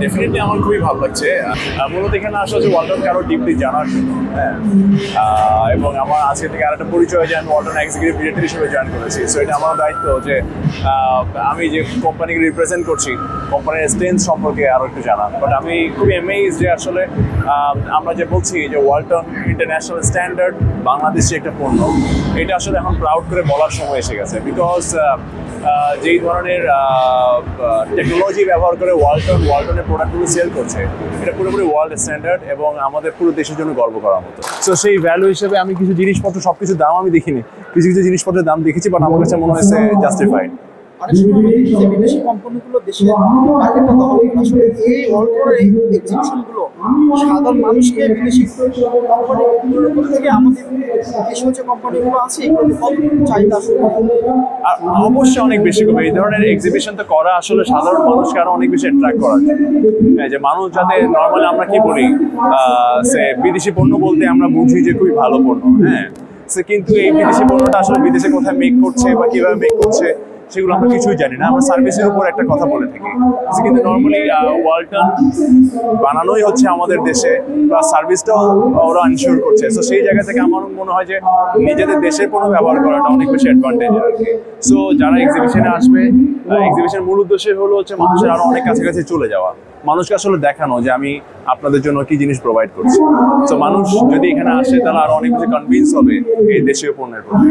Definitely আমার খুবই ভালো লাগছে। মূলত এখানে আসলে যে ওয়ালটনকে আরো ডিপলি জানার জন্য, হ্যাঁ। এবং আমার আজকে থেকে আরেকটা পরিচয় যে আমি ওয়ালটন এক্সিকিউটিভ ডিরেক্টর হিসেবে জয়েন করেছি। সো এটা আমার দায়িত্ব যে আমি যে কোম্পানিকে রিপ্রেজেন্ট করছি, কোম্পানির স্ট্রেংথ সম্পর্কে আরো একটু জানা। বাট আমি খুবই অ্যামেজ যে আসলে আমরা যে বলছি যে ওয়ালটন ইন্টারন্যাশনাল স্ট্যান্ডার্ড বাংলাদেশি একটা পণ্য, এটা আসলে এখন প্রাউড করে বলার সময় এসে গেছে। বিকজ যেই ধরনের টেকনোলজি ব্যবহার করে ওয়ালটনের প্রোডাক্টগুলো সেল করছে, এটা পুরোপুরি ওয়ার্ল্ড স্ট্যান্ডার্ড এবং আমাদের পুরো দেশের জন্য গর্ব করার মতো। সো সেই ভ্যালু হিসেবে আমি কিছু জিনিসপত্র, সব কিছুর দাম আমি দেখিনি, কিছু কিছু জিনিসপত্রের দাম দেখেছি, বাট আমার কাছে মনে হয়েছে জাস্টিফাইড। অনেক সময় আমরা দেখি যে বিদেশি কোম্পানিগুলো দেশে মার্কেটটা দখল করে। আসলে এই ওয়ালটনের এই এক্সিবিশনগুলো সাধারণ মানুষকে বিদেশি কোম্পানিগুলোর থেকে আমাদের দেশীয় যে কোম্পানিগুলো আছে এগুলোতে কত চাহিদা আসলে? অবশ্যই অনেক বেশি কমে। এই ধরনের এক্সিবিশন তো করা আসলে সাধারণ মানুষকে আরো অনেক বেশি অ্যাট্রাক্ট করার জন্য। যে মানুষ যাতে নর্মালি আমরা কি বলি, সে বিদেশি পণ্য বলতে আমরা বুঝি যে খুবই ভালো পণ্য, হ্যাঁ। কিন্তু এই বিদেশি পণ্যটা আসলে বিদেশে কোথায় মেক করছে বা কিভাবে মেক করছে সেগুলো আমরা কিছুই জানি না। আমরা সার্ভিসের উপর একটা কথা বলে থাকি, কিন্তু নর্মালি ওয়ালটন বানানোই হচ্ছে আমাদের দেশে, বা সার্ভিসটাও ওরা ইনশিওর করছে। সো সেই জায়গা থেকে আমার মনে হয় যে নিজেদের দেশের পণ্য ব্যবহার করাটা অনেক বেশি অ্যাডভান্টেজ আর কি। সো যারা এক্সিবিশনে আসবে, এক্সিবিশনের মূল উদ্দেশ্য হলো হচ্ছে মানুষের আরো অনেক কাছাকাছি চলে যাওয়া, মানুষকে আসলে দেখানো যে আমি আপনাদের জন্য কি জিনিস প্রোভাইড করছি। সো মানুষ যদি এখানে আসে তাহলে আরো অনেক বেশি কনভিন্স হবে এই দেশীয় পণ্যের প্রতি।